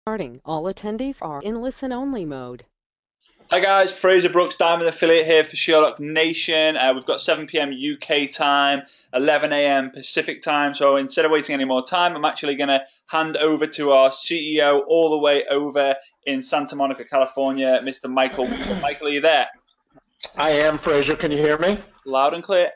Starting. All attendees are in listen-only mode. Hi guys, Fraser Brooks, Diamond Affiliate here for Sherlock Nation. We've got 7 p.m. UK time, 11 a.m. Pacific time. So instead of waiting any more time, I'm actually going to hand over to our CEO all the way over in Santa Monica, California, Mr. Michael Wheeler. Michael, are you there? I am, Fraser. Can you hear me? Loud and clear.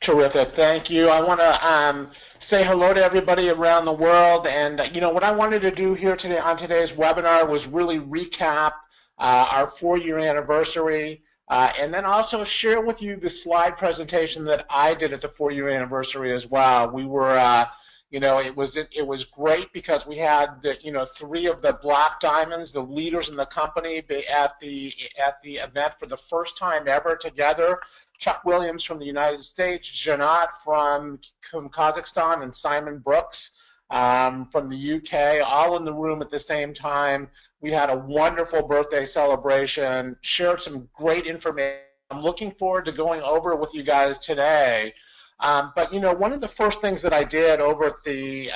Terrific. Thank you. I want to say hello to everybody around the world. And, what I wanted to do here today on today's webinar was really recap our 4-year anniversary and then also share with you the slide presentation that I did at the 4-year anniversary as well. We were, it was great because we had the, 3 of the Black Diamonds, the leaders in the company, at the event for the first time ever together. Chuck Williams from the United States, Janat from Kazakhstan, and Simon Brooks from the UK, all in the room at the same time. We had a wonderful birthday celebration, shared some great information. I'm looking forward to going over with you guys today. But one of the first things that I did over at the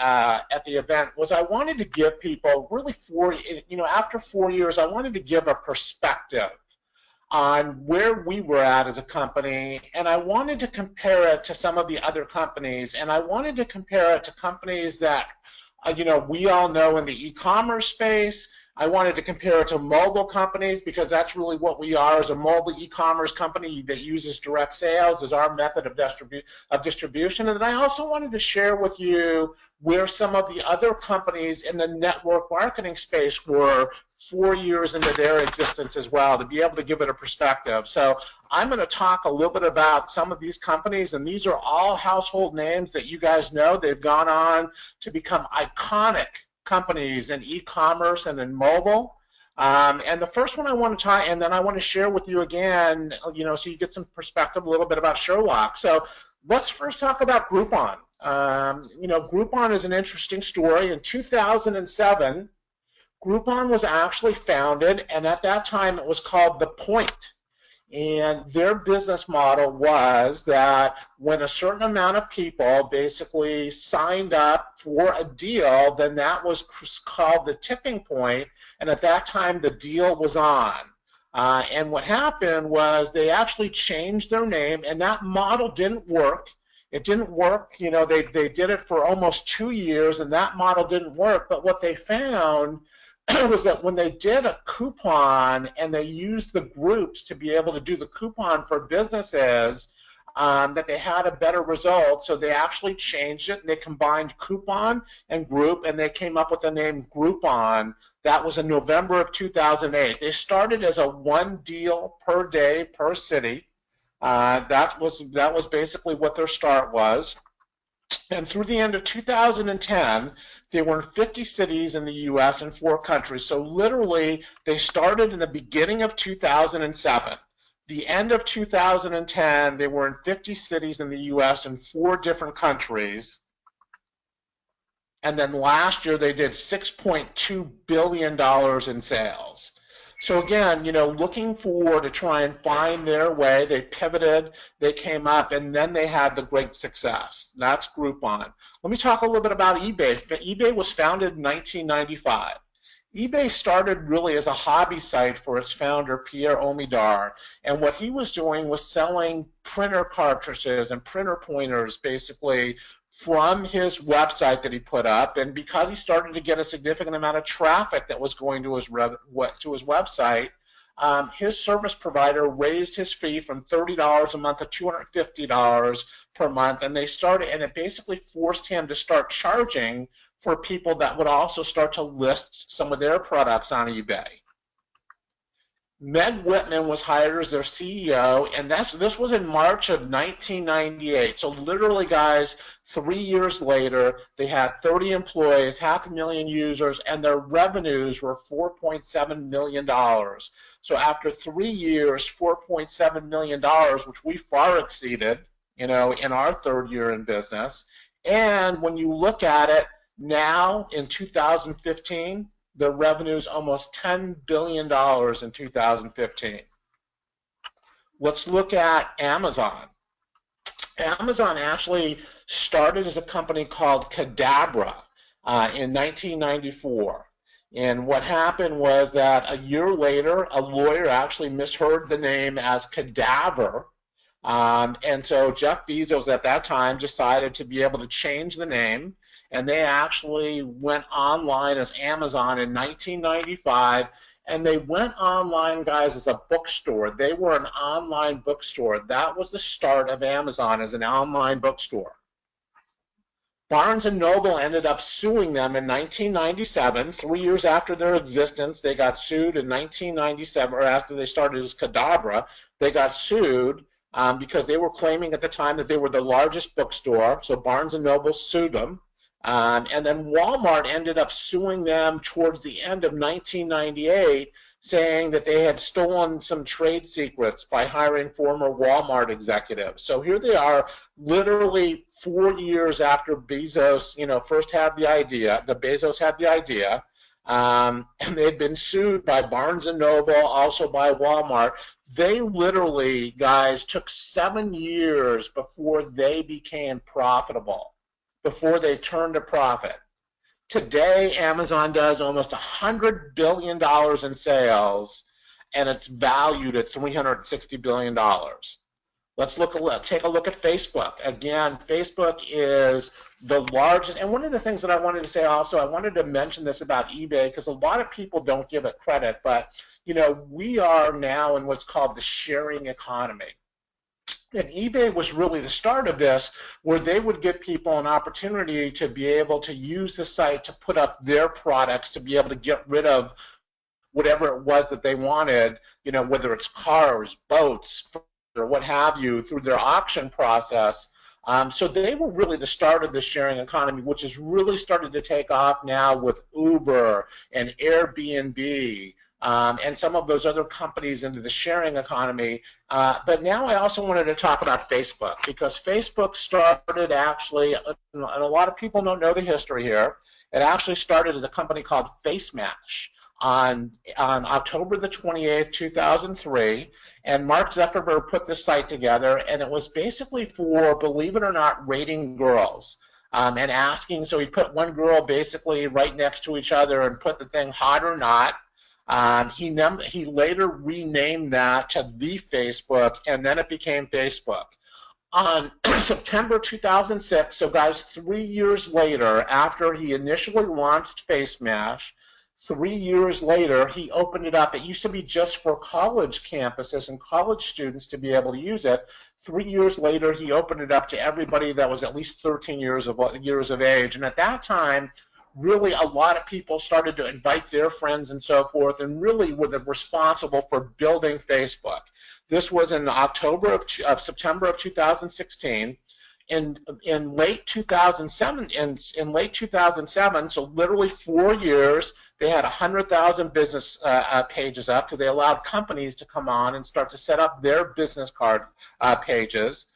event was I wanted to give people really after 4 years, I wanted to give a perspective on where we were at as a company, and I wanted to compare it to some of the other companies, and I wanted to compare it to companies that we all know in the e-commerce space. I wanted to compare it to mobile companies because that's really what we are, as a mobile e-commerce company that uses direct sales as our method of distribution. And then I also wanted to share with you where some of the other companies in the network marketing space were 4 years into their existence as well, to be able to give it a perspective. So I'm going to talk a little bit about some of these companies, and these are all household names that you guys know. They've gone on to become iconic companies in e-commerce and in mobile. And the first one I want to talk, and then I want to share with you again, so you get some perspective a little bit about Sherlock. So let's first talk about Groupon. Groupon is an interesting story. In 2007, Groupon was actually founded, and at that time it was called The Point. And their business model was that when a certain amount of people basically signed up for a deal, then that was called the tipping point, and at that time the deal was on. And what happened was they actually changed their name, and that model didn't work. It didn't work. They did it for almost 2 years, and that model didn't work. But what they found was that when they did a coupon and they used the groups to be able to do the coupon for businesses, that they had a better result. So they actually changed it, and they combined coupon and group, and they came up with the name Groupon. That was in November of 2008. They started as a 1 deal per day per city. That was basically what their start was. And through the end of 2010, they were in 50 cities in the U.S. and 4 countries. So literally, they started in the beginning of 2007. The end of 2010, they were in 50 cities in the U.S. and 4 different countries. And then last year, they did $6.2 billion in sales. So again, looking to try and find their way, they pivoted, they came up, and then they had the great success. That's Groupon. Let me talk a little bit about eBay. eBay was founded in 1995. eBay started really as a hobby site for its founder, Pierre Omidyar, and what he was doing was selling printer cartridges and printer pointers, basically, from his website that he put up. And because he started to get a significant amount of traffic that was going to his website, his service provider raised his fee from $30 a month to $250 per month, and it basically forced him to start charging for people that would also start to list some of their products on eBay. Meg Whitman was hired as their CEO, and this was in March of 1998. So literally, guys, 3 years later, they had 30 employees, 500,000 users, and their revenues were $4.7 million. So after 3 years, $4.7 million, which we far exceeded, in our 3rd year in business. And when you look at it now in 2015, the revenue is almost $10 billion in 2015. Let's look at Amazon. Amazon actually started as a company called Cadabra in 1994. And what happened was that a year later, a lawyer actually misheard the name as Cadaver. And so Jeff Bezos at that time decided to be able to change the name, and they actually went online as Amazon in 1995, and they went online, guys, as a bookstore. They were an online bookstore. That was the start of Amazon as an online bookstore. Barnes & Noble ended up suing them in 1997. 3 years after their existence, they got sued in 1997, or after they started as Cadabra, they got sued because they were claiming at the time that they were the largest bookstore. So Barnes & Noble sued them. And then Walmart ended up suing them towards the end of 1998, saying that they had stolen some trade secrets by hiring former Walmart executives. So here they are, literally 4 years after Bezos, first had the idea. Bezos had the idea, and they'd been sued by Barnes & Noble, also by Walmart. They literally, guys, took 7 years before they became profitable, before they turned a profit. Today, Amazon does almost $100 billion in sales, and it's valued at $360 billion. Let's take a look at Facebook. Again, Facebook is the largest, and one of the things that I wanted to say also, I wanted to mention this about eBay because a lot of people don't give it credit, but we are now in what's called the sharing economy. And eBay was really the start of this, where they would give people an opportunity to be able to use the site to put up their products, to be able to get rid of whatever it was that they wanted, whether it's cars, boats, or what have you, through their auction process. So they were really the start of the sharing economy, which has really started to take off now with Uber and Airbnb. And some of those other companies into the sharing economy. But now I also wanted to talk about Facebook, because Facebook started actually, and a lot of people don't know the history here, it actually started as a company called FaceMash on October the 28th, 2003, and Mark Zuckerberg put this site together, and it was basically for, believe it or not, rating girls. And asking, so he put one girl basically right next to each other and put the thing hot or not. He later renamed that to the Facebook, and then it became Facebook. On September 2006, so guys, 3 years later, after he initially launched FaceMash, 3 years later, he opened it up. It used to be just for college campuses and college students to be able to use it. 3 years later, he opened it up to everybody that was at least 13 years of age. And at that time, really a lot of people started to invite their friends and so forth, and really were responsible for building Facebook. This was in September of 2016. In late 2007, so literally 4 years, they had 100,000 business pages up, because they allowed companies to come on and start to set up their business card pages.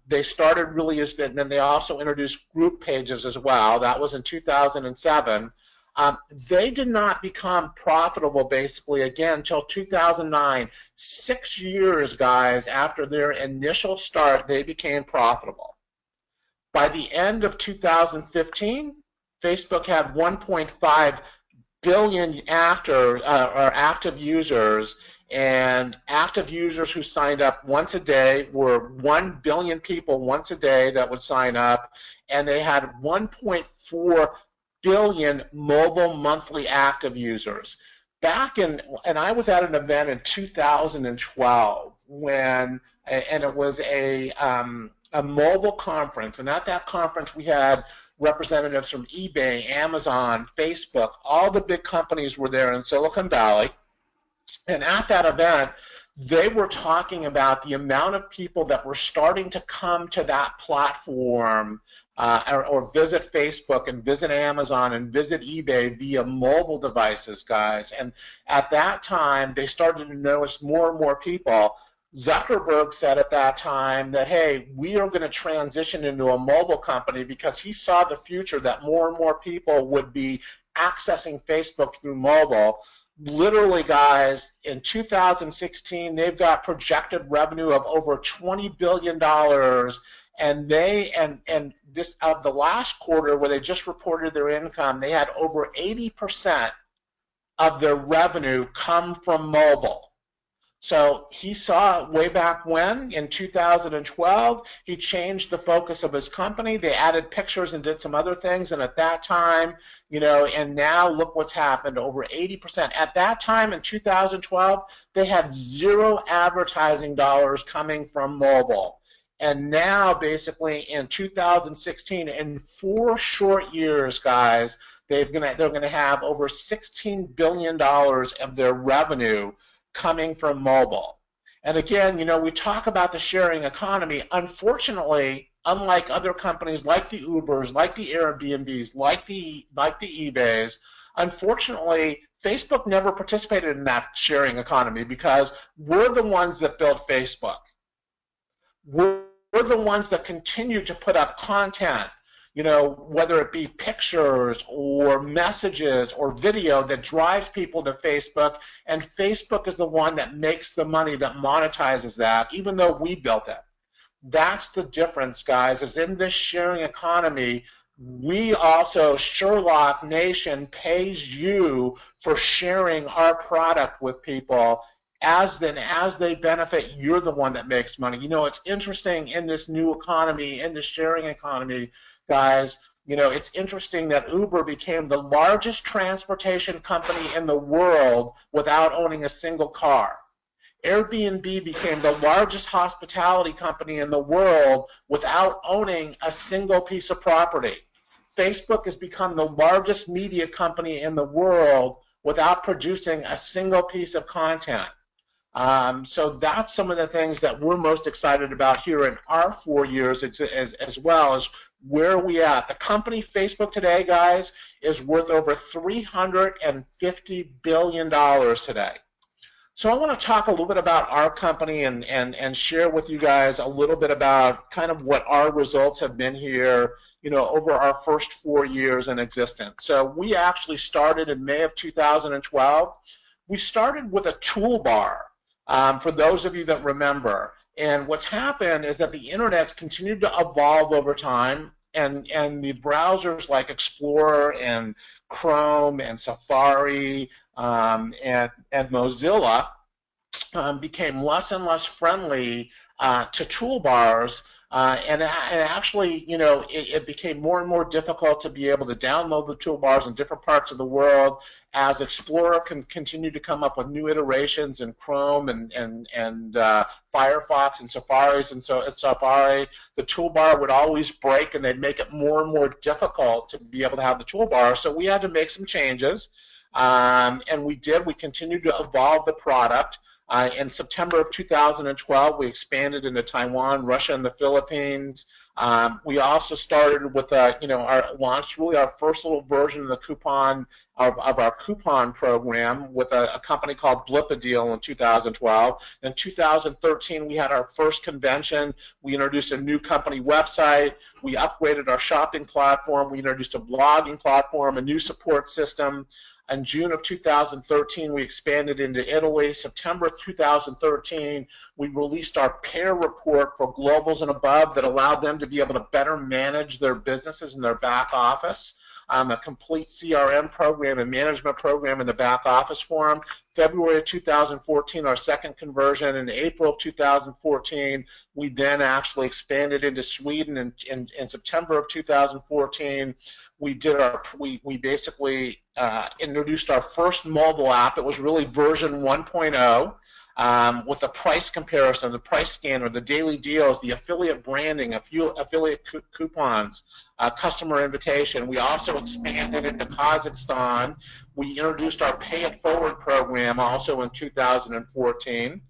They started really and then they also introduced group pages as well. That was in 2007. They did not become profitable basically again until 2009. 6 years, guys, after their initial start, they became profitable. By the end of 2015, Facebook had 1.5 billion active users, and active users who signed up once a day were 1 billion people once a day that would sign up, and they had 1.4 billion mobile monthly active users. And I was at an event in 2012 and it was a mobile conference, and at that conference we had representatives from eBay, Amazon, Facebook, all the big companies were there in Silicon Valley. And at that event, they were talking about the amount of people that were starting to come to that platform or visit Facebook and visit Amazon and visit eBay via mobile devices, guys. And at that time, they started to notice more and more people. Zuckerberg said at that time that, hey, we are going to transition into a mobile company, because he saw the future that more and more people would be accessing Facebook through mobile. Literally, guys, in 2016, they've got projected revenue of over $20 billion, and this of the last quarter where they just reported their income, they had over 80% of their revenue come from mobile. So he saw way back when, in 2012, he changed the focus of his company. They added pictures and did some other things, and at that time, and now look what's happened, over 80%. At that time in 2012, they had zero advertising dollars coming from mobile. And now, basically, in 2016, in 4 short years, guys, they're going to have over $16 billion of their revenue coming from mobile. And again, we talk about the sharing economy. Unfortunately, unlike other companies like the Ubers, like the Airbnbs, like the eBays, unfortunately, Facebook never participated in that sharing economy because we're the ones that built Facebook. We're the ones that continue to put up content, whether it be pictures or messages or video that drives people to Facebook, and Facebook is the one that makes the money that monetizes that, even though we built it. That's the difference, guys, is in this sharing economy, we also, Sherlock Nation, pays you for sharing our product with people. As they benefit, you're the one that makes money. It's interesting in this new economy, in the sharing economy, guys, it's interesting that Uber became the largest transportation company in the world without owning a single car. Airbnb became the largest hospitality company in the world without owning a single piece of property. Facebook has become the largest media company in the world without producing a single piece of content. So that's some of the things that we're most excited about here in our 4 years, as well as where are we at. The company Facebook today, guys, is worth over $350 billion today. So I want to talk a little bit about our company and share with you guys a little bit about kind of what our results have been here, over our first 4 years in existence. So we actually started in May of 2012. We started with a toolbar, for those of you that remember. And what's happened is that the internet's continued to evolve over time, and the browsers like Explorer and Chrome and Safari and Mozilla became less and less friendly to toolbars, and actually, it became more and more difficult to be able to download the toolbars in different parts of the world as Explorer can continue to come up with new iterations in Chrome and Firefox and Safaris, and so at Safari, the toolbar would always break, and they'd make it more and more difficult to be able to have the toolbar. So we had to make some changes, and we did. We continued to evolve the product. In September of 2012, we expanded into Taiwan, Russia, and the Philippines. We also started with launched really our first little version of the coupon of our coupon program with a company called Blip-A-Deal in 2012. In 2013, we had our first convention. We introduced a new company website. We upgraded our shopping platform. We introduced a blogging platform, a new support system. In June of 2013, we expanded into Italy. September 2013, we released our pair report for globals and above that allowed them to be able to better manage their businesses and their back office. A complete CRM program and management program in the back office for them. February of 2014, our second conversion. In April of 2014, we then actually expanded into Sweden. In September of 2014, we basically introduced our first mobile app. It was really version 1.0 with the price comparison, the price scanner, the daily deals, the affiliate branding, affiliate coupons, customer invitation. We also expanded into Kazakhstan. We introduced our Pay It Forward program also in 2014.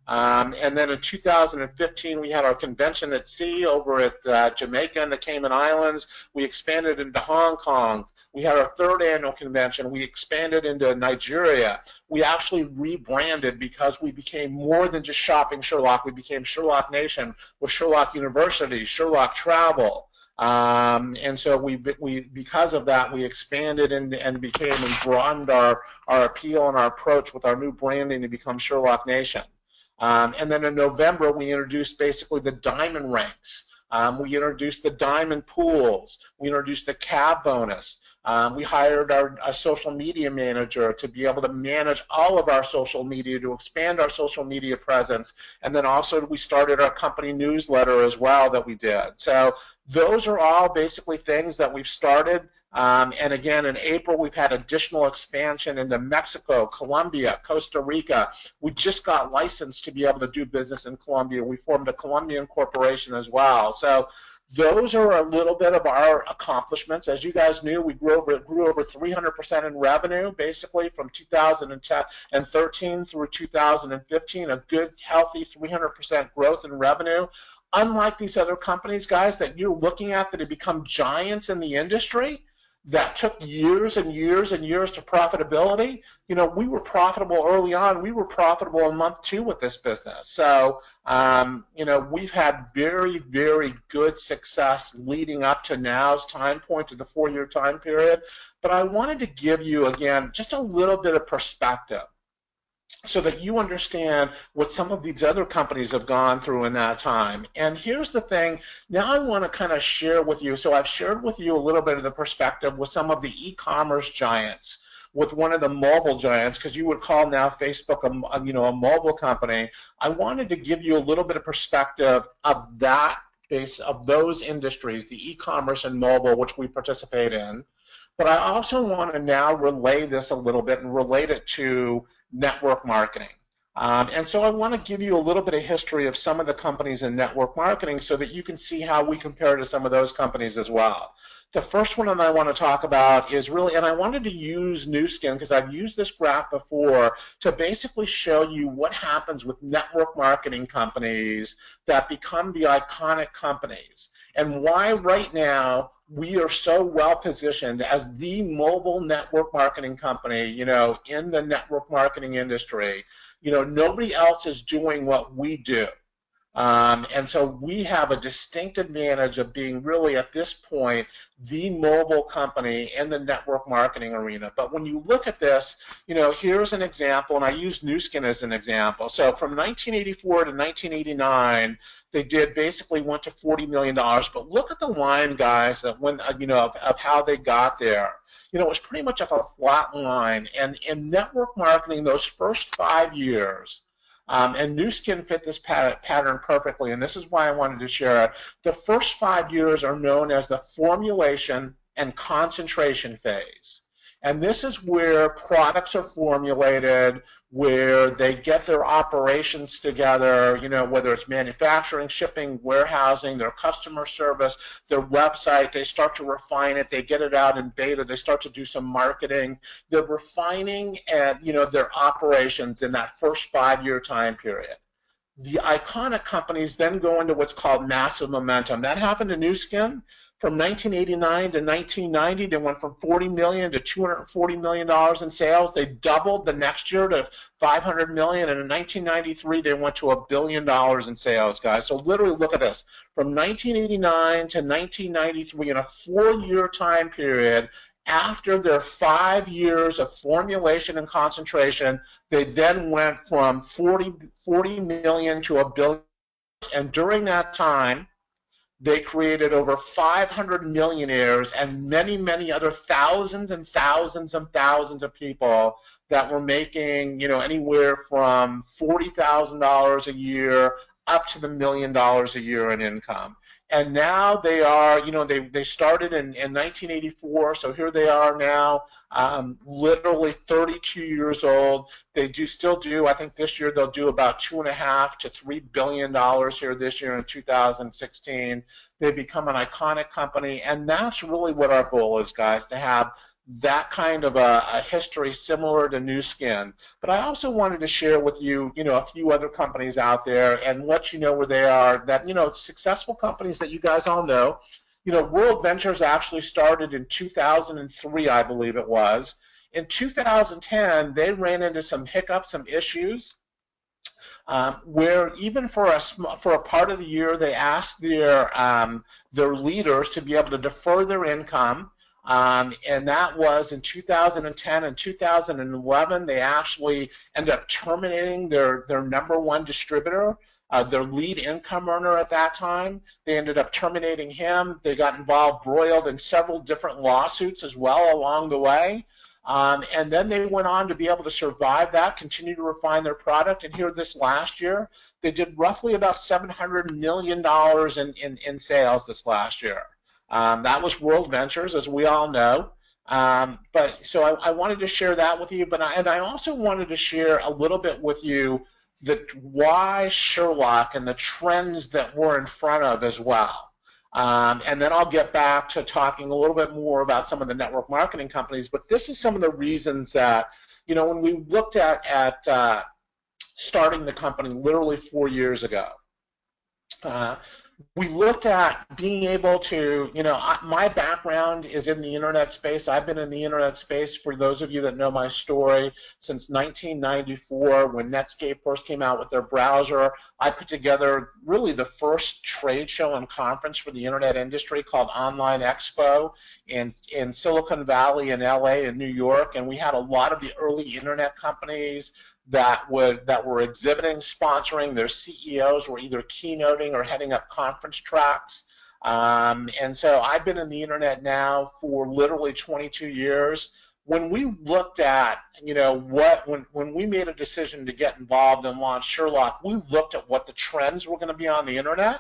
And then in 2015, we had our convention at sea over at Jamaica and the Cayman Islands. We expanded into Hong Kong. We had our third annual convention. We expanded into Nigeria. We actually rebranded because we became more than just Shopping Sherlock. We became Sherlock Nation with Sherlock University, Sherlock Travel. And so because of that, we expanded and broadened our appeal and our approach with our new branding to become Sherlock Nation. And then in November, we introduced basically the diamond ranks. We introduced the diamond pools. We introduced the cab bonus. We hired our social media manager to be able to manage all of our social media, to expand our social media presence. And then also we started our company newsletter as well that we did. So those are all basically things that we've started. And again, in April, we've had additional expansion into Mexico, Colombia, Costa Rica. We just got licensed to be able to do business in Colombia. We formed a Colombian corporation as well. So those are a little bit of our accomplishments. As you guys knew, we grew over 300% in revenue, basically from 2013 through 2015, a good, healthy 300% growth in revenue. Unlike these other companies, guys, that you're looking at that have become giants in the industry, that took years and years and years to profitability. You know, we were profitable early on. We were profitable in month 2 with this business. So, you know, we've had very, very good success leading up to now's time point, to the 4-year time period. But I wanted to give you, again, just a little bit of perspective, so that you understand what some of these other companies have gone through in that time. And here's the thing, now I want to kind of share with you, so I've shared with you a little bit of the perspective with some of the e-commerce giants, with one of the mobile giants, because you would call now Facebook a, you know, a mobile company. I wanted to give you a little bit of perspective of that base, of those industries, the e-commerce and mobile, which we participate in. But I also want to now relay this a little bit and relate it to network marketing. And so I want to give you a little bit of history of some of the companies in network marketing so that you can see how we compare to some of those companies as well. The first one that I want to talk about is really, and I wanted to use Nu Skin because I've used this graph before to basically show you what happens with network marketing companies that become the iconic companies, and why right now we are so well positioned as the mobile network marketing company, you know, in the network marketing industry. You know, nobody else is doing what we do. And so we have a distinct advantage of being really at this point the mobile company in the network marketing arena. But when you look at this, you know, here's an example, and I use Nu Skin as an example. So from 1984 to 1989, they did basically went to $40 million. But look at the line, guys, that when you know of how they got there. You know, it was pretty much of a flat line. And in network marketing, those first 5 years. And Nu Skin fit this pattern perfectly, and this is why I wanted to share it. The first 5 years are known as the formulation and concentration phase. And this is where products are formulated, where they get their operations together, you know, whether it's manufacturing, shipping, warehousing, their customer service, their website, they start to refine it, they get it out in beta, they start to do some marketing. They're refining and, you know, their operations in that first 5 year time period. The iconic companies then go into what's called massive momentum. That happened to Nu Skin. From 1989 to 1990, they went from $40 million to $240 million in sales. They doubled the next year to $500 million, and in 1993, they went to $1 billion in sales, guys. So literally, look at this. From 1989 to 1993, in a 4-year time period, after their 5 years of formulation and concentration, they then went from 40 million to $1 billion, and during that time, they created over 500 millionaires and many, many other thousands and thousands and thousands of people that were making, you know, anywhere from $40,000 a year up to the $1 million a year in income. And now they are, you know, they started in 1984, so here they are now, literally 32 years old. They still do, I think this year they'll do about $2.5 to $3 billion here this year in 2016. They become an iconic company, and that's really what our goal is, guys, to have that kind of a history similar to Nu Skin. But I also wanted to share with you, you know, a few other companies out there and let you know where they are, that, you know, successful companies that you guys all know. You know, World Ventures actually started in 2003, I believe it was. In 2010, they ran into some hiccups, some issues, where even for a part of the year, they asked their leaders to be able to defer their income. And that was in 2010 and 2011. They actually ended up terminating their #1 distributor. their lead income earner at that time. They ended up terminating him. They got involved, broiled in several different lawsuits as well along the way. And then they went on to be able to survive that, continue to refine their product. And here this last year, they did roughly about $700 million in sales this last year. That was World Ventures, as we all know. But so I wanted to share that with you. And I also wanted to share a little bit with you why Sherlock and the trends that we're in front of as well. And then I'll get back to talking a little bit more about some of the network marketing companies. But this is some of the reasons that, you know, when we looked at starting the company literally 4 years ago, we looked at being able to, you know, my background is in the internet space. I've been in the internet space, for those of you that know my story, since 1994 when Netscape first came out with their browser. I put together really the first trade show and conference for the internet industry called Online Expo in Silicon Valley in LA and New York, and we had a lot of the early internet companies that were exhibiting, sponsoring. Their CEOs were either keynoting or heading up conference tracks. And so I've been in the internet now for literally 22 years. When we looked at, you know, when we made a decision to get involved and launch Sherlock, we looked at what the trends were going to be on the internet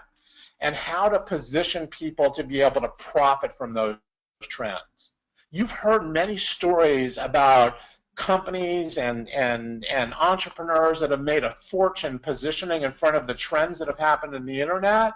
and how to position people to be able to profit from those trends. You've heard many stories about companies and entrepreneurs that have made a fortune positioning in front of the trends that have happened in the internet,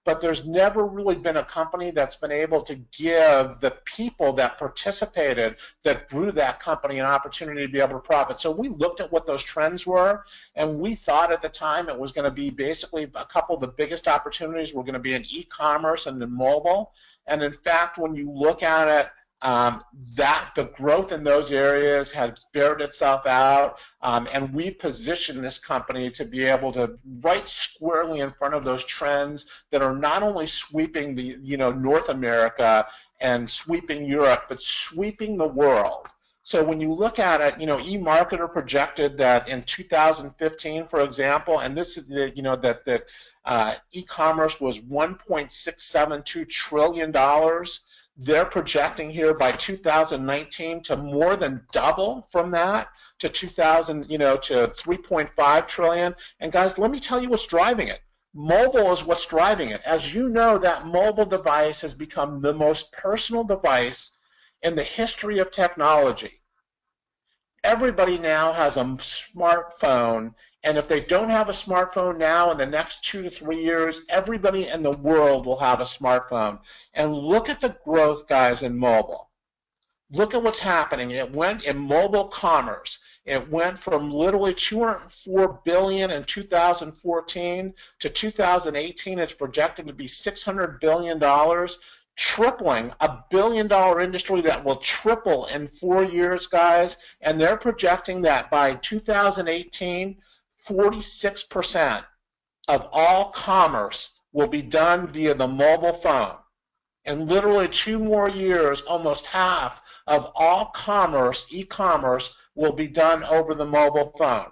but there's never really been a company that's been able to give the people that participated, that grew that company, an opportunity to be able to profit. So we looked at what those trends were, and we thought at the time it was going to be basically a couple of the biggest opportunities were going to be in e-commerce and in mobile. And in fact, when you look at it, that the growth in those areas has bared itself out, and we position this company to be able to right squarely in front of those trends that are not only sweeping the, you know, North America and sweeping Europe, but sweeping the world. So when you look at it, you know, eMarketer projected that in 2015, for example, and this is the, you know, that e-commerce was $1.672 trillion. They're projecting here by 2019 to more than double from that to 2000, you know, to 3.5 trillion. And guys, let me tell you what's driving it. Mobile is what's driving it. As you know, that mobile device has become the most personal device in the history of technology. Everybody now has a smartphone, and if they don't have a smartphone now, in the next 2 to 3 years, everybody in the world will have a smartphone. And look at the growth, guys, in mobile. Look at what's happening. It went in mobile commerce. It went from literally $204 billion in 2014 to 2018. It's projected to be $600 billion. Tripling, a billion-dollar industry that will triple in 4 years, guys, and they're projecting that by 2018, 46% of all commerce will be done via the mobile phone. In literally 2 more years, almost half of all commerce, e-commerce, will be done over the mobile phone.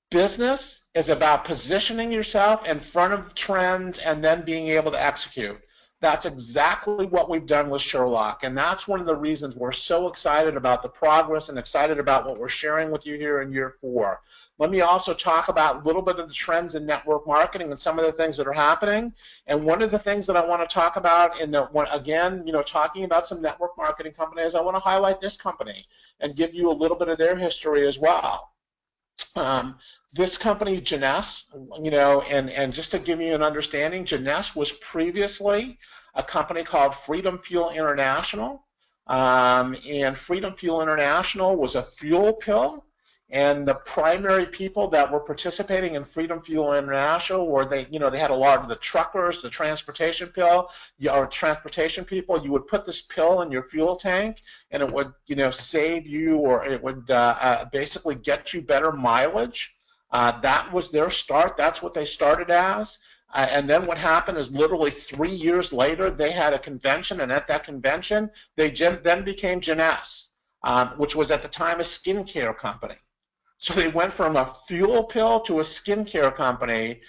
Business is about positioning yourself in front of trends and then being able to execute. That's exactly what we've done with Sherlock, and that's one of the reasons we're so excited about the progress and excited about what we're sharing with you here in year 4. Let me also talk about a little bit of the trends in network marketing and some of the things that are happening. And one of the things that I want to talk about in the again, you know, talking about some network marketing companies, I want to highlight this company and give you a little bit of their history as well. This company, Jeunesse, you know, and just to give you an understanding, Jeunesse was previously a company called Freedom Fuel International, and Freedom Fuel International was a fuel pill, and the primary people that were participating in Freedom Fuel International were they had a lot of the truckers, the transportation pill, or transportation people. You would put this pill in your fuel tank, and it would, you know, save you, or it would basically get you better mileage. That was their start. That's what they started as. And then what happened is literally 3 years later, they had a convention, and at that convention, they then became Jeunesse, which was at the time a skincare company. So they went from a fuel pill to a skincare company.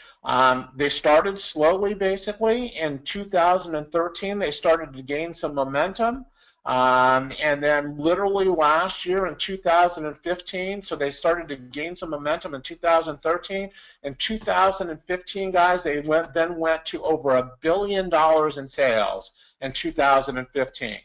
They started slowly, basically. In 2013, they started to gain some momentum. And then literally last year in 2015, so they started to gain some momentum in 2013. In 2015, guys, they then went to over $1 billion in sales in 2015.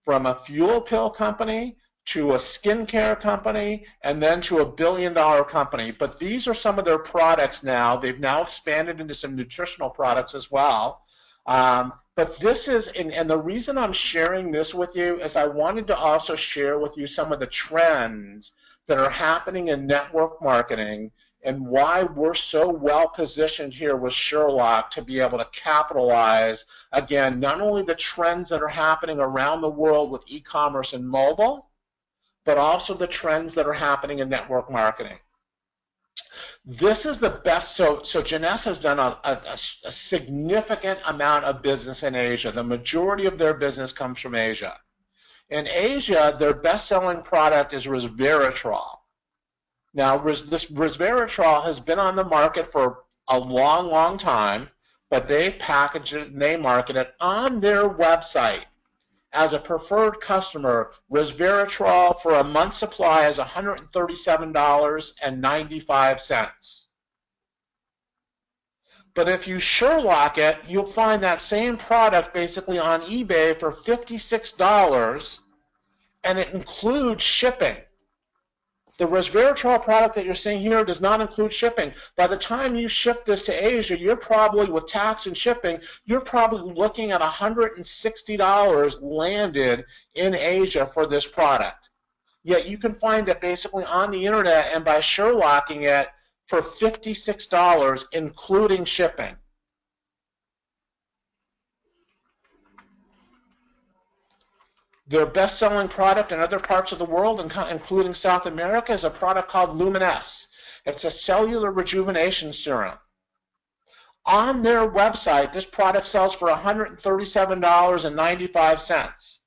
From a fuel pill company to a skincare company, and then to $1 billion company. But these are some of their products now. They've now expanded into some nutritional products as well. But this is, and the reason I'm sharing this with you is I wanted to also share with you some of the trends that are happening in network marketing and why we're so well positioned here with Sherlock to be able to capitalize, again, not only the trends that are happening around the world with e-commerce and mobile, but also the trends that are happening in network marketing. This is the best. So Jeunesse has done a significant amount of business in Asia. The majority of their business comes from Asia. In Asia, their best-selling product is resveratrol. Now, this resveratrol has been on the market for a long, long time, but they package it and they market it on their website. As a preferred customer, resveratrol for a month's supply is $137.95. But if you Sherlock it, you'll find that same product basically on eBay for $56, and it includes shipping. The resveratrol product that you're seeing here does not include shipping. By the time you ship this to Asia, you're probably, with tax and shipping, you're probably looking at $160 landed in Asia for this product. Yet you can find it basically on the internet and by Sherlocking it for $56, including shipping. Their best-selling product in other parts of the world, including South America, is a product called Luminous. It's a cellular rejuvenation serum. On their website, this product sells for $137.95,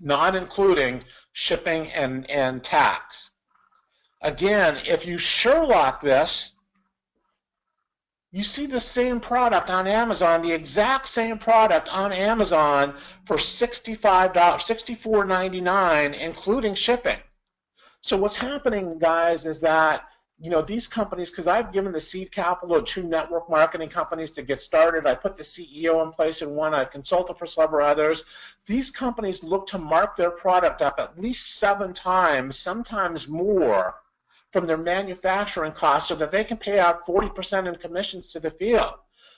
not including shipping and tax. Again, if you Sherlock this, you see the same product on Amazon, the exact same product on Amazon for $64.99, including shipping. So what's happening, guys, is that these companies, because I've given the seed capital to 2 network marketing companies to get started. I put the CEO in place in one. I've consulted for several others. These companies look to mark their product up at least 7 times, sometimes more, from their manufacturing costs so that they can pay out 40% in commissions to the field.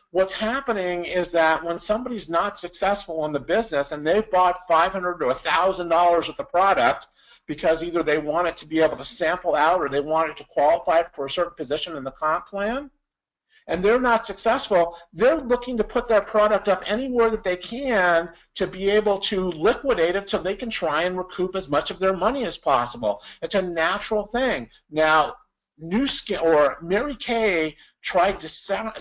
What's happening is that when somebody's not successful in the business and they've bought $500 to $1,000 worth of product because either they want it to be able to sample out or they want it to qualify for a certain position in the comp plan, and they're not successful, they're looking to put their product up anywhere that they can to be able to liquidate it so they can try and recoup as much of their money as possible. It's a natural thing. Now, Mary Kay tried to sue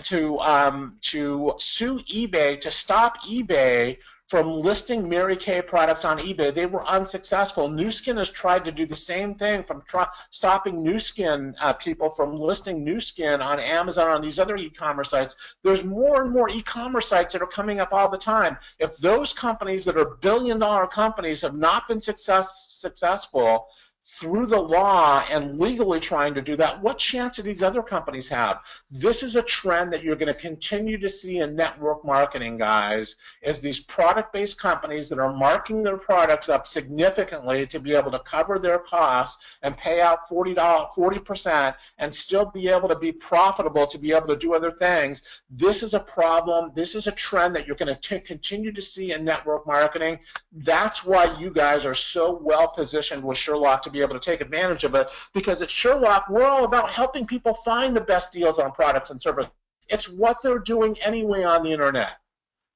eBay to stop eBay from listing Mary Kay products on eBay. They were unsuccessful. Nu Skin has tried to do the same thing from stopping Nu Skin people from listing Nu Skin on Amazon, on these other e-commerce sites. There's more and more e-commerce sites that are coming up all the time. If those companies that are billion-dollar companies have not been successful through the law and legally trying to do that, what chance do these other companies have? This is a trend that you're going to continue to see in network marketing, guys, is these product-based companies that are marking their products up significantly to be able to cover their costs and pay out 40% and still be able to be profitable to be able to do other things. This is a problem. This is a trend that you're going to continue to see in network marketing. That's why you guys are so well positioned with Sherlock to be able to take advantage of it, because at Sherlock, we're all about helping people find the best deals on products and services. It's what they're doing anyway on the internet.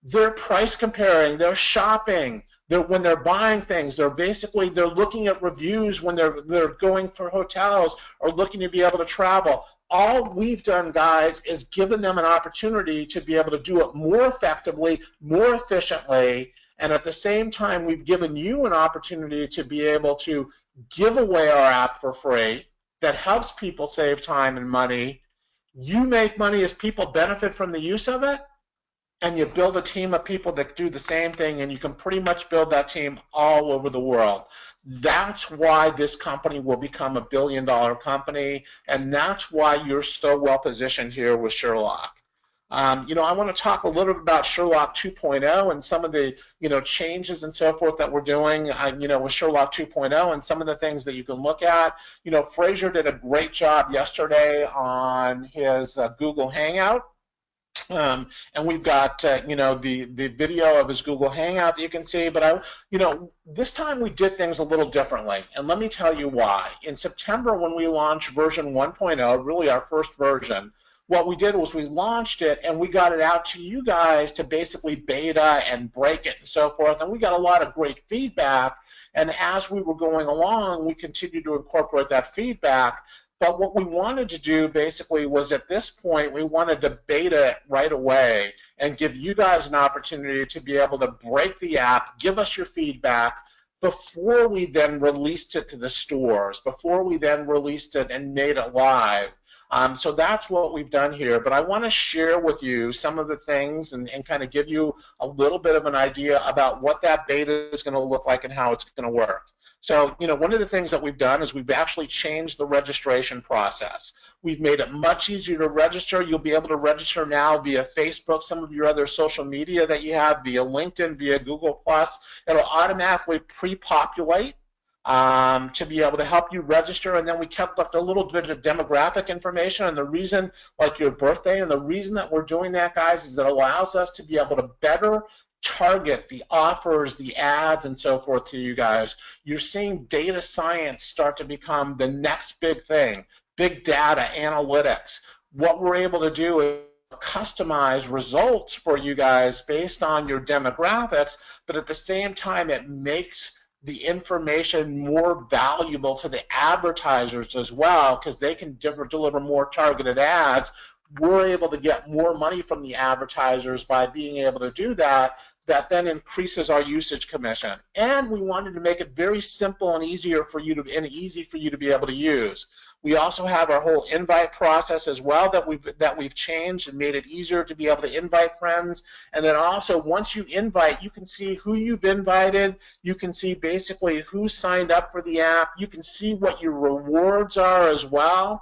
They're price comparing, they're shopping, when they're buying things, they're looking at reviews when they're going for hotels or looking to be able to travel. All we've done, guys, is given them an opportunity to be able to do it more effectively, more efficiently, and at the same time, we've given you an opportunity to be able to give away our app for free that helps people save time and money. You make money as people benefit from the use of it, and you build a team of people that do the same thing, and you can pretty much build that team all over the world. That's why this company will become $1 billion company, and that's why you're so well positioned here with Sherlock. I want to talk a little bit about Sherlock 2.0 and some of the, changes and so forth that we're doing, with Sherlock 2.0 and some of the things that you can look at. Fraser did a great job yesterday on his Google Hangout. And we've got the video of his Google Hangout that you can see, but this time we did things a little differently, and let me tell you why. In September, when we launched version 1.0, really our first version, what we did was we launched it and we got it out to you guys to basically beta and break it and so forth, and we got a lot of great feedback, and as we were going along, we continued to incorporate that feedback. But what we wanted to do basically was at this point, we wanted to beta it right away and give you guys an opportunity to be able to break the app, give us your feedback before we then released it to the stores, before we then released it and made it live. So that's what we've done here. But I want to share with you some of the things and kind of give you a little bit of an idea about what that beta is going to look like and how it's going to work. So, one of the things that we've done is we've actually changed the registration process. We've made it much easier to register. You'll be able to register now via Facebook, some of your other social media that you have, via LinkedIn, via Google+. It'll automatically pre-populate to be able to help you register, and then we kept a little bit of demographic information, and the reason, like your birthday, and the reason that we're doing that, guys, is it allows us to be able to better target the offers, the ads, and so forth to you guys. You're seeing data science start to become the next big thing, big data, analytics. What we're able to do is customize results for you guys based on your demographics, but at the same time it makes the information more valuable to the advertisers as well, because they can deliver more targeted ads. We're able to get more money from the advertisers by being able to do that. That then increases our usage commission. And we wanted to make it very simple and easy for you to be able to use. We also have our whole invite process as well that we've changed and made it easier to be able to invite friends. And then also, once you invite, you can see who you've invited. You can see basically who signed up for the app. You can see what your rewards are as well.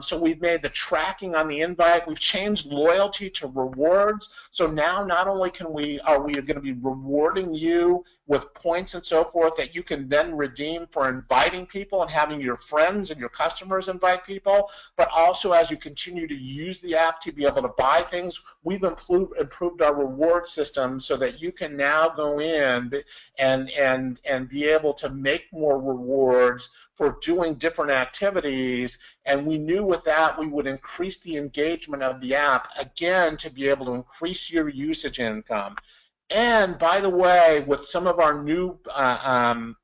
So we've made the tracking on the invite. We've changed loyalty to rewards. So now not only are we going to be rewarding you with points and so forth that you can then redeem for inviting people and having your friends and your customers invite people, but also as you continue to use the app to be able to buy things, we've improved our reward system so that you can now go in and be able to make more rewards for doing different activities, and we knew with that we would increase the engagement of the app, again, to be able to increase your usage income. And by the way, with some of our new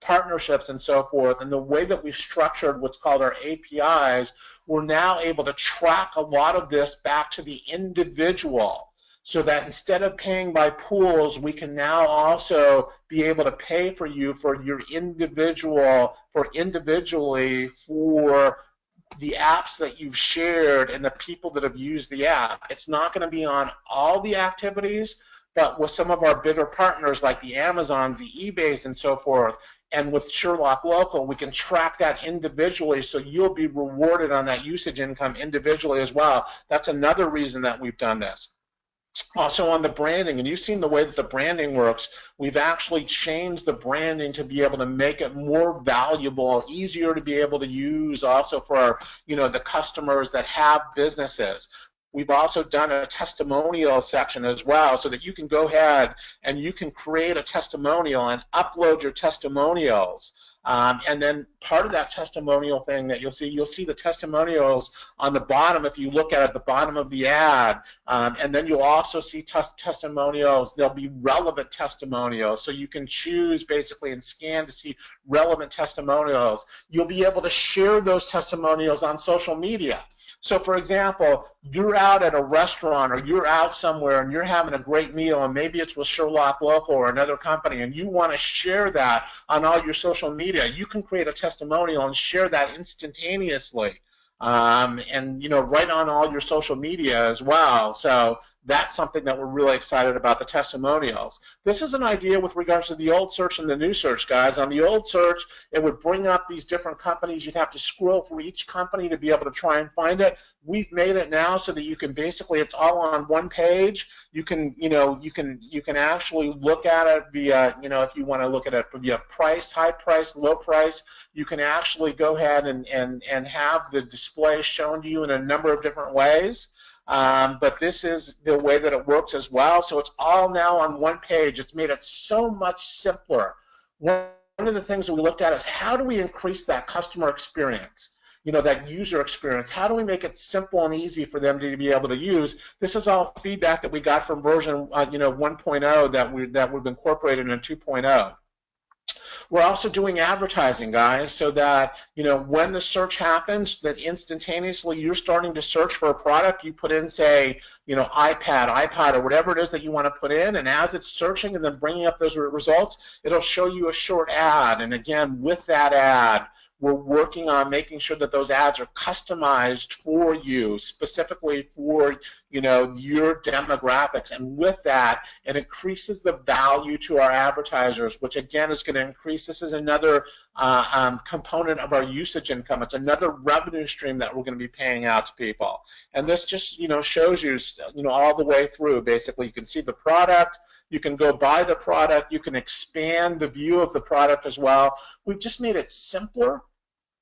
partnerships and so forth, and the way that we've structured what's called our APIs, we're now able to track a lot of this back to the individual, so that instead of paying by pools, we can now also be able to pay for you for your individually for the apps that you've shared and the people that have used the app. It's not going to be on all the activities, but with some of our bigger partners like the Amazons, the eBays, and so forth, and with Sherlock Local, we can track that individually, so you'll be rewarded on that usage income individually as well. That's another reason that we've done this. Also on the branding, and you've seen the way that the branding works, we've actually changed the branding to be able to make it more valuable, easier to be able to use also for the customers that have businesses. We've also done a testimonial section as well, so that you can go ahead and you can create a testimonial and upload your testimonials. And then part of that testimonial thing that you'll see the testimonials on the bottom if you look at the bottom of the ad. And then you'll also see testimonials. There'll be relevant testimonials. So you can choose basically and scan to see relevant testimonials. You'll be able to share those testimonials on social media. So for example, you're out at a restaurant or you're out somewhere and you're having a great meal, and maybe it's with Sherlock Local or another company, and you want to share that on all your social media. media, you can create a testimonial and share that instantaneously. And right on all your social media as well. So that's something that we're really excited about, the testimonials. This is an idea with regards to the old search and the new search, guys. On the old search, it would bring up these different companies. You'd have to scroll through each company to be able to try and find it. We've made it now so that you can basically, it's all on one page. You can actually look at it via, if you want to look at it via price, high price, low price. You can actually go ahead and have the display shown to you in a number of different ways. But this is the way that it works as well. So it's all now on one page. It's made it so much simpler. One of the things that we looked at is how do we increase that customer experience? That user experience. How do we make it simple and easy for them to be able to use? This is all feedback that we got from version 1.0 that we've incorporated in 2.0. We're also doing advertising, guys, so that when the search happens, that instantaneously you're starting to search for a product. You put in, say, iPad, or whatever it is that you want to put in, and as it's searching and then bringing up those results, it'll show you a short ad. And again, with that ad, we're working on making sure that those ads are customized for you, specifically for your demographics. And with that, it increases the value to our advertisers, which again is going to increase. This is another component of our usage income. It's another revenue stream that we're going to be paying out to people. And this just shows you all the way through. Basically, you can see the product. You can go buy the product. You can expand the view of the product as well. We've just made it simpler,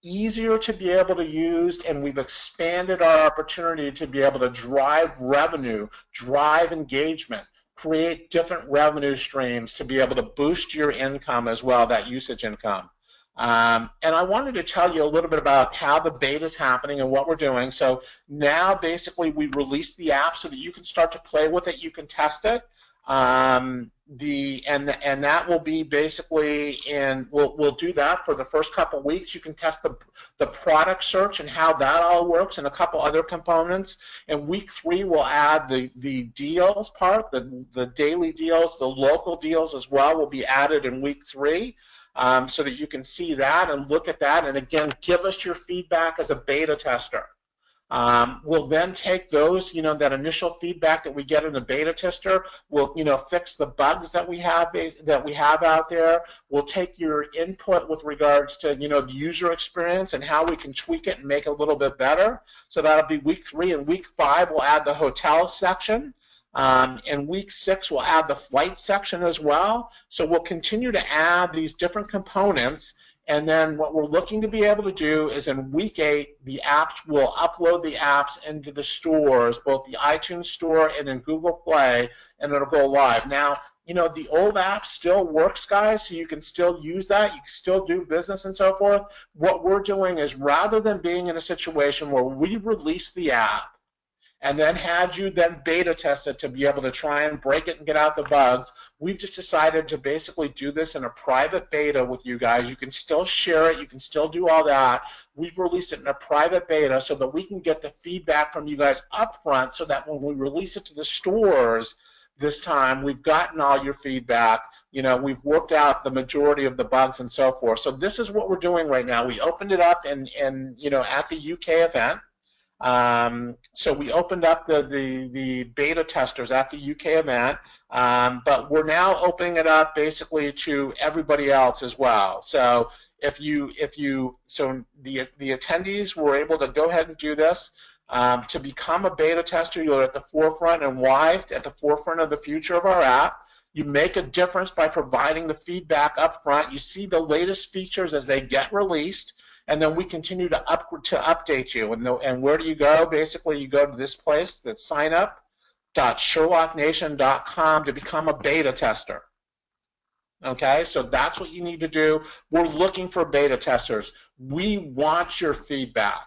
easier to be able to use, and we've expanded our opportunity to be able to drive revenue, drive engagement, create different revenue streams to be able to boost your income as well, that usage income. And I wanted to tell you a little bit about how the beta is happening and what we're doing. So now basically we released the app so that you can start to play with it, you can test it. And that will be basically we'll do that for the first couple weeks. You can test the product search and how that all works and a couple other components. And week 3 we'll add the deals part, the daily deals, the local deals as well will be added in week 3. So that you can see that and look at that, and again, give us your feedback as a beta tester. We'll then take those, that initial feedback that we get in the beta tester. We'll, fix the bugs that we have out there. We'll take your input with regards to, the user experience and how we can tweak it and make it a little bit better. So that'll be week 3. And week 5, we'll add the hotel section. In week 6, we'll add the flight section as well. So we'll continue to add these different components. And then what we're looking to be able to do is in week 8, the apps will upload the apps into the stores, both the iTunes Store and in Google Play, and it'll go live. Now, the old app still works, guys, so you can still use that. You can still do business and so forth. What we're doing is rather than being in a situation where we release the app, and then had you then beta test it to be able to try and break it and get out the bugs, we've just decided to basically do this in a private beta with you guys. You can still share it. You can still do all that. We've released it in a private beta so that we can get the feedback from you guys up front so that when we release it to the stores this time, we've gotten all your feedback. We've worked out the majority of the bugs and so forth. So this is what we're doing right now. We opened it up at the UK event. So we opened up the beta testers at the UK event, but we're now opening it up basically to everybody else as well. So so the attendees were able to go ahead and do this. To become a beta tester, you're at the forefront and wide, at the forefront of the future of our app. You make a difference by providing the feedback up front. You see the latest features as they get released. And then we continue to update you. And where do you go? Basically, you go to this place, that's signup.sherlocknation.com to become a beta tester. Okay, so that's what you need to do. We're looking for beta testers. We want your feedback.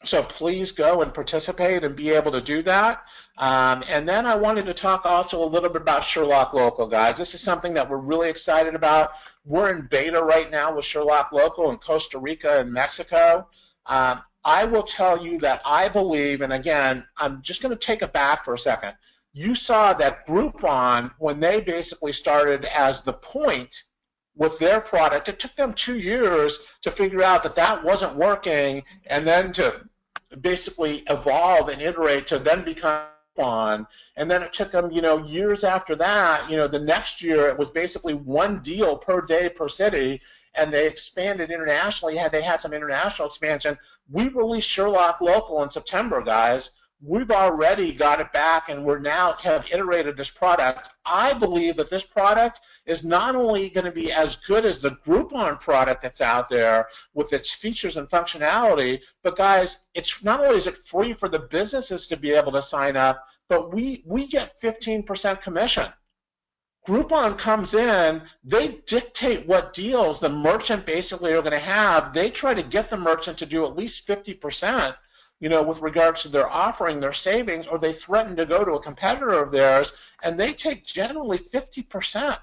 So please go and participate and be able to do that. And then I wanted to talk also a little bit about Sherlock Local, guys. This is something that we're really excited about. We're in beta right now with Sherlock Local in Costa Rica and Mexico. I will tell you that I believe, and again, I'm just going to take it back for a second. You saw that Groupon, when they basically started as the point with their product. It took them 2 years to figure out that that wasn't working, and then to basically evolve and iterate to then become on. And then it took them, years after that, the next year it was basically one deal per day per city, and they expanded internationally. They had some international expansion. We released Sherlock Local in September, guys. We've already got it back, and we're now have iterated this product. I believe that this product is not only going to be as good as the Groupon product that's out there with its features and functionality, but guys, it's not only is it free for the businesses to be able to sign up, but we get 15% commission. Groupon comes in, they dictate what deals the merchant basically are going to have. They try to get the merchant to do at least 50%, with regards to their offering, their savings, or they threaten to go to a competitor of theirs, and they take generally 50%.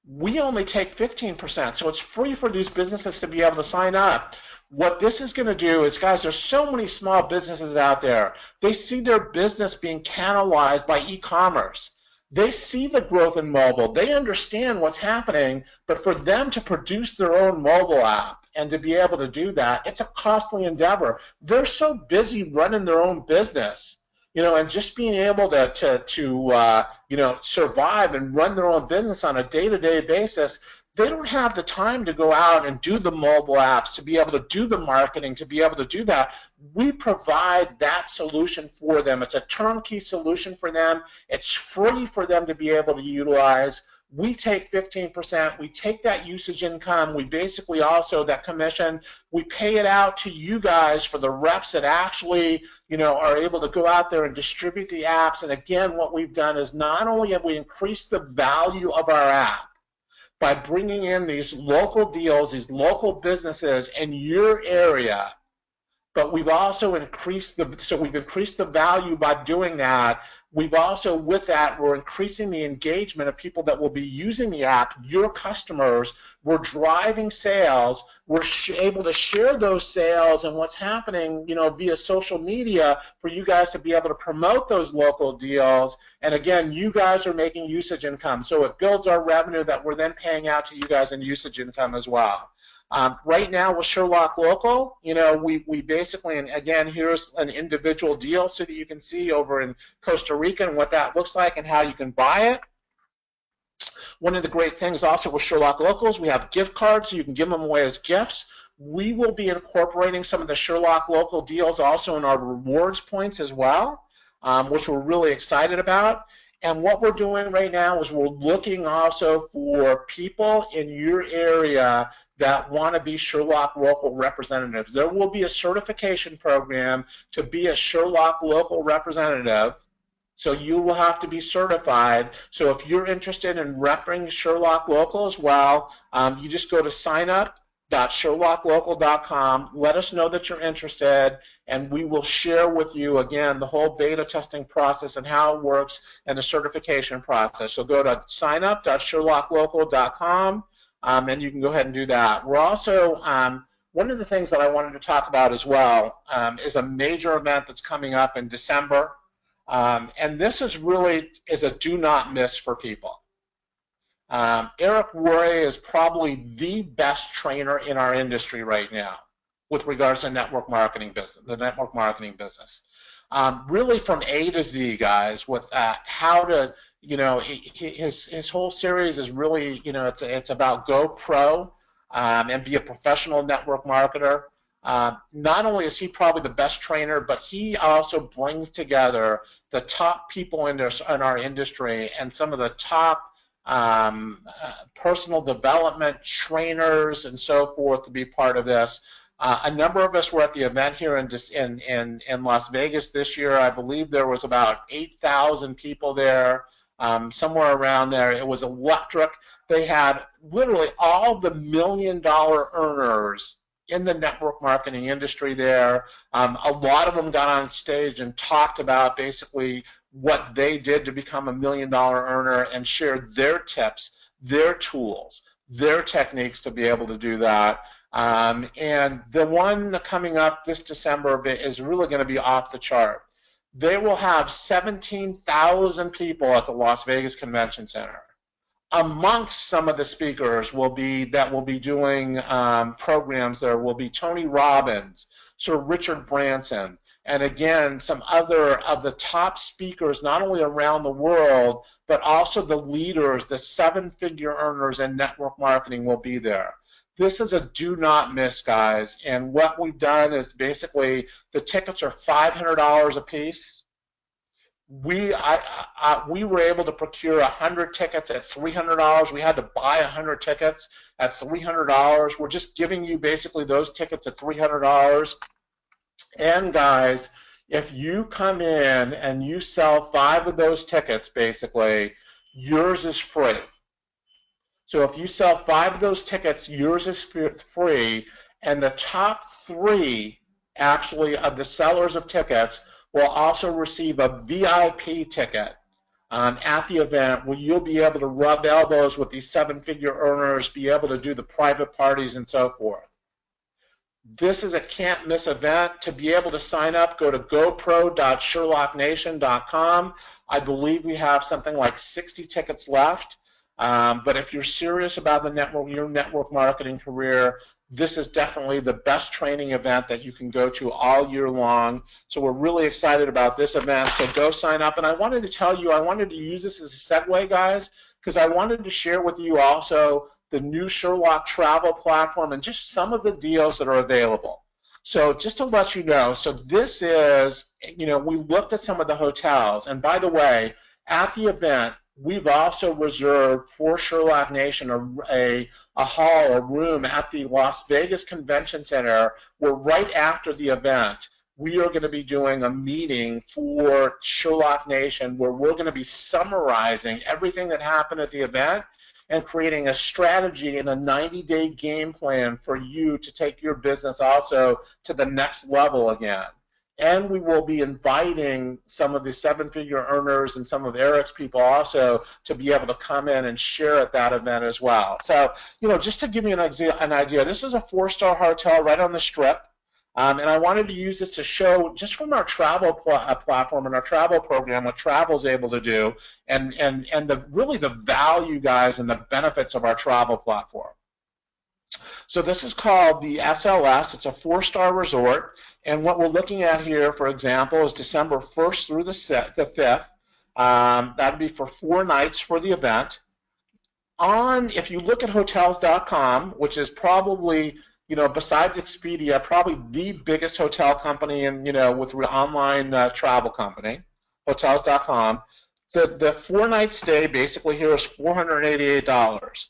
We only take 15%, so it's free for these businesses to be able to sign up. What this is going to do is, guys, there's so many small businesses out there. They see their business being cannibalized by e-commerce. They see the growth in mobile. They understand what's happening, but for them to produce their own mobile app and to be able to do that, it's a costly endeavor. They're so busy running their own business, and just being able to survive and run their own business on a day-to-day basis. They don't have the time to go out and do the mobile apps, to be able to do the marketing, to be able to do that. We provide that solution for them. It's a turnkey solution for them. It's free for them to be able to utilize. We take 15%. We take that usage income. We basically also, that commission, we pay it out to you guys for the reps that actually, are able to go out there and distribute the apps. And again, what we've done is not only have we increased the value of our app, by bringing in these local deals, these local businesses in your area, but we've also increased the value by doing that. We've also, with that, we're increasing the engagement of people that will be using the app, your customers. We're driving sales. We're able to share those sales and what's happening, via social media for you guys to be able to promote those local deals. And again, you guys are making usage income. So it builds our revenue that we're then paying out to you guys in usage income as well. Right now with Sherlock Local, we basically, and again, here's an individual deal so that you can see over in Costa Rica and what that looks like and how you can buy it. One of the great things also with Sherlock Locals, we have gift cards, so you can give them away as gifts. We will be incorporating some of the Sherlock Local deals also in our rewards points as well, which we're really excited about. And what we're doing right now is we're looking also for people in your area that want to be Sherlock Local representatives. There will be a certification program to be a Sherlock Local representative, so you will have to be certified. So if you're interested in repping Sherlock Local as well, you just go to signup.sherlocklocal.com. Let us know that you're interested, and we will share with you, again, the whole beta testing process and how it works and the certification process. So go to signup.sherlocklocal.com. And you can go ahead and do that. We're also, one of the things that I wanted to talk about as well is a major event that's coming up in December. And this is really a do not miss for people. Eric Worre is probably the best trainer in our industry right now with regards to network marketing business, the network marketing business. Really from A to Z, guys, with how to, his whole series is really, it's about go pro and be a professional network marketer. Not only is he probably the best trainer, but he also brings together the top people in our industry and some of the top personal development trainers and so forth to be part of this. A number of us were at the event here in Las Vegas this year. I believe there was about 8,000 people there, somewhere around there. It was electric. They had literally all the million-dollar earners in the network marketing industry there. A lot of them got on stage and talked about basically what they did to become a million-dollar earner and shared their tips, their tools, their techniques to be able to do that. And the one coming up this December is really going to be off the chart. They will have 17,000 people at the Las Vegas Convention Center. amongst some of the speakers that will be doing programs there will be Tony Robbins, Sir Richard Branson, and again, some other of the top speakers, not only around the world, but also the leaders, the seven-figure earners in network marketing will be there. This is a do not miss, guys. And what we've done is basically the tickets are $500 a piece. We were able to procure 100 tickets at $300. We had to buy 100 tickets at $300. We're just giving you basically those tickets at $300. And guys, if you come in and you sell 5 of those tickets, basically, yours is free. So if you sell 5 of those tickets, yours is free, and the top 3 actually of the sellers of tickets will also receive a VIP ticket at the event where you'll be able to rub elbows with these seven-figure earners, be able to do the private parties and so forth. This is a can't-miss event. To be able to sign up, go to gopro.sherlocknation.com. I believe we have something like 60 tickets left. But if you're serious about your network marketing career, this is definitely the best training event that you can go to all year long. So we're really excited about this event. So go sign up. And I wanted to tell you, I wanted to use this as a segue, guys, because I wanted to share with you also the new Sherlock travel platform and just some of the deals that are available. So just to let you know, so this is, we looked at some of the hotels. And by the way, at the event, we've also reserved for Sherlock Nation a hall, a room at the Las Vegas Convention Center where right after the event, we are going to be doing a meeting for Sherlock Nation where we're going to be summarizing everything that happened at the event and creating a strategy and a 90-day game plan for you to take your business also to the next level again. And we will be inviting some of the seven-figure earners and some of Eric's people also to be able to come in and share at that event as well. So, just to give you an idea, this is a 4-star hotel right on the Strip. And I wanted to use this to show, just from our travel platform and our travel program, what travel is able to do, and really the value, guys, and the benefits of our travel platform. So this is called the SLS. It's a 4-star resort. And what we're looking at here, for example, is December 1st through the 5th. That would be for 4 nights for the event. If you look at Hotels.com, which is probably, besides Expedia, probably the biggest hotel company with online travel company, Hotels.com, the 4-night stay basically here is $488.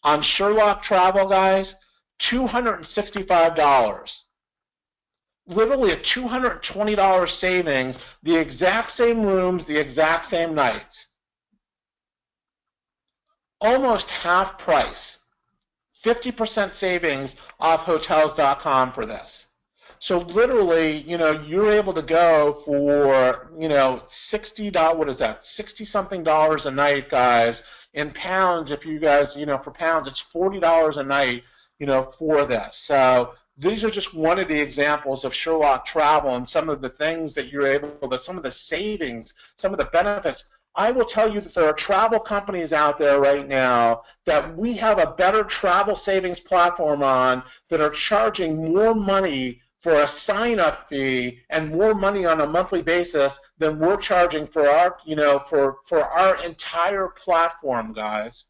On Sherlock Travel, guys, $265. Literally a $220 savings, the exact same rooms, the exact same nights. Almost half price. 50% savings off Hotels.com for this. So literally, you're able to go for, $60, what is that? $60-something a night, guys. In pounds, if you guys, for pounds, it's $40 a night, for this. So these are just one of the examples of Sherlock Travel and some of the things that you're able to, some of the savings, some of the benefits. I will tell you that there are travel companies out there right now that we have a better travel savings platform on that are charging more money for a sign-up fee and more money on a monthly basis than we're charging for our, for our entire platform, guys.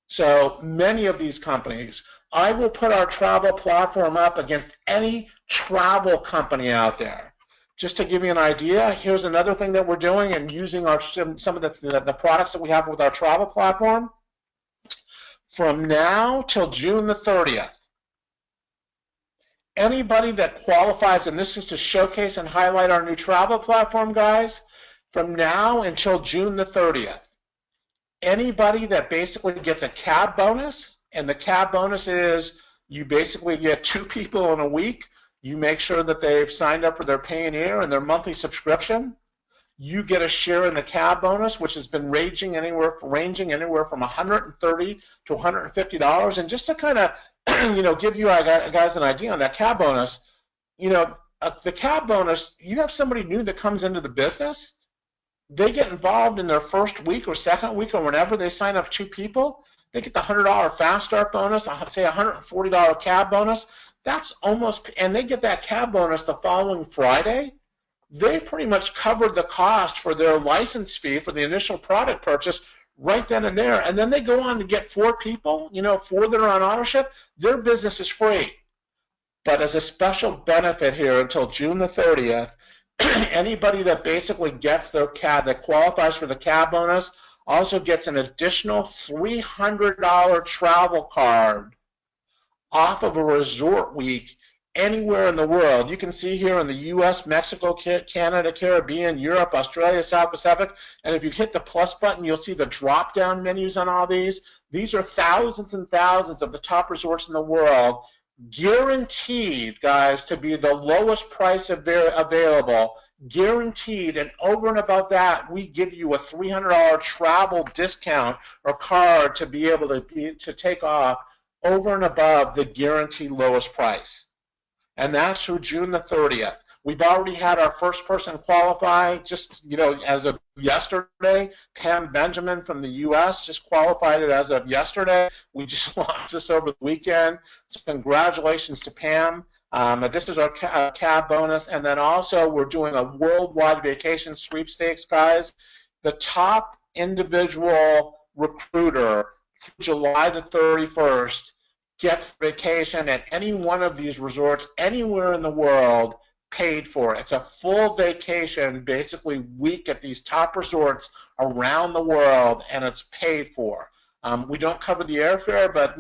So many of these companies, I will put our travel platform up against any travel company out there. Just to give you an idea, here's another thing that we're doing and using some of the products that we have with our travel platform. From now till June the 30th, anybody that qualifies, and this is to showcase and highlight our new travel platform, guys, from now until June the 30th, anybody that basically gets a cab bonus, and the cab bonus is you basically get 2 people in a week, you make sure that they've signed up for their Payoneer and their monthly subscription, you get a share in the cab bonus, which has been ranging anywhere from $130 to $150. And just to kind of give you guys an idea on that cab bonus, the cab bonus, you have somebody new that comes into the business, they get involved in their first week or second week or whenever they sign up 2 people, they get the $100 fast start bonus, say $140 cab bonus. That's almost, and they get that cab bonus the following Friday. They pretty much covered the cost for their license fee for the initial product purchase right then and there. And then they go on to get 4 people, 4 that are on auto-ship. Their business is free. But as a special benefit here until June the 30th, anybody that basically gets their cab, that qualifies for the cab bonus, also gets an additional $300 travel card off of a resort week anywhere in the world. You can see here in the US, Mexico, Canada, Caribbean, Europe, Australia, South Pacific, and if you hit the plus button, you'll see the drop-down menus on all these. These are thousands and thousands of the top resorts in the world, guaranteed, guys, to be the lowest price available, guaranteed, and over and above that, we give you a $300 travel discount or card to be able to take off over and above the guaranteed lowest price. And that's through June the 30th. We've already had our first person qualify just, as of yesterday. Pam Benjamin from the U.S. just qualified it as of yesterday. We just launched this over the weekend. So congratulations to Pam. This is our cab bonus. And then also we're doing a worldwide vacation sweepstakes, guys. The top individual recruiter through July the 31st gets vacation at any one of these resorts anywhere in the world paid for. It's a full vacation, basically week at these top resorts around the world, and it's paid for. We don't cover the airfare, but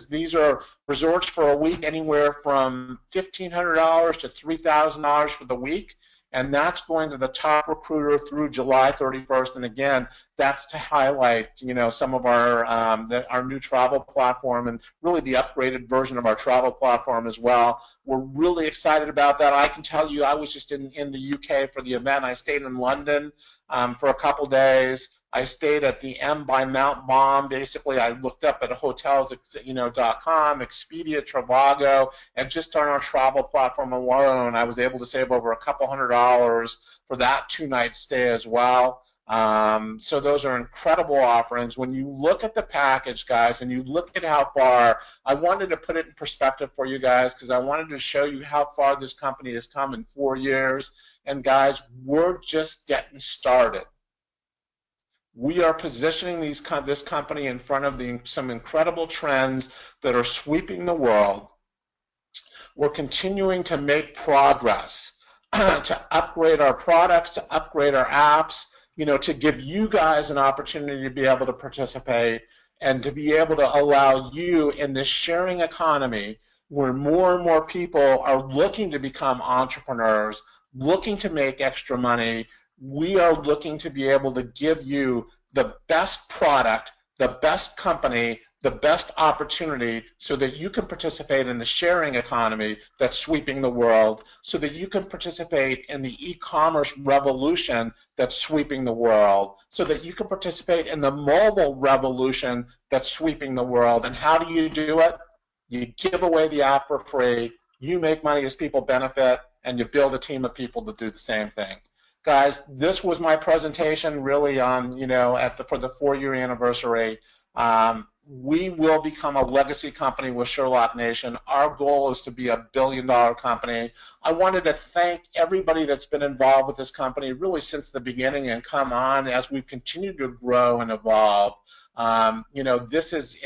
these are resorts for a week, anywhere from $1,500 to $3,000 for the week. And that's going to the top recruiter through July 31st. And again, that's to highlight, some of our new travel platform and really the upgraded version of our travel platform as well. We're really excited about that. I can tell you, I was just in the UK for the event. I stayed in London for a couple days. I stayed at the M by Mount Baum. Basically, I looked up at hotels.com, Expedia, Trivago, and just on our travel platform alone, I was able to save over a couple $100 for that 2-night stay as well. So those are incredible offerings. When you look at the package, guys, and you look at how far, I wanted to put it in perspective for you guys because I wanted to show you how far this company has come in 4 years. And guys, we're just getting started. We are positioning this company in front of some incredible trends that are sweeping the world. We're continuing to make progress to upgrade our products, to upgrade our apps, to give you guys an opportunity to be able to participate and to be able to allow you in this sharing economy where more and more people are looking to become entrepreneurs, looking to make extra money. We are looking to be able to give you the best product, the best company, the best opportunity so that you can participate in the sharing economy that's sweeping the world, so that you can participate in the e-commerce revolution that's sweeping the world, so that you can participate in the mobile revolution that's sweeping the world. And how do you do it? You give away the app for free, you make money as people benefit, and you build a team of people to do the same thing. Guys, this was my presentation really on, for the 4-year anniversary. We will become a legacy company with Sherlock Nation. Our goal is to be a billion-dollar company. I wanted to thank everybody that's been involved with this company really since the beginning and come on as we continue to grow and evolve. This is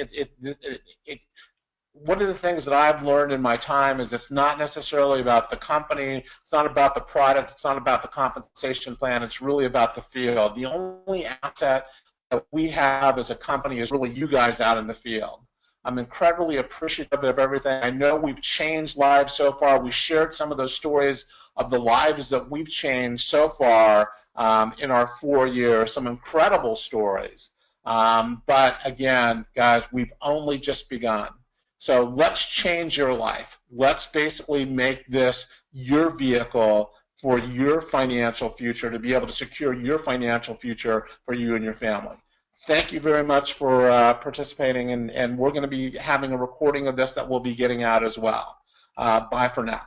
one of the things that I've learned in my time is it's not necessarily about the company, it's not about the product, it's not about the compensation plan, it's really about the field. The only asset that we have as a company is really you guys out in the field. I'm incredibly appreciative of everything. I know we've changed lives so far. We shared some of those stories of the lives that we've changed so far in our 4 years, some incredible stories. But again, guys, we've only just begun. So let's change your life. Let's basically make this your vehicle for your financial future, to be able to secure your financial future for you and your family. Thank you very much for participating, and we're going to be having a recording of this that we'll be getting out as well. Bye for now.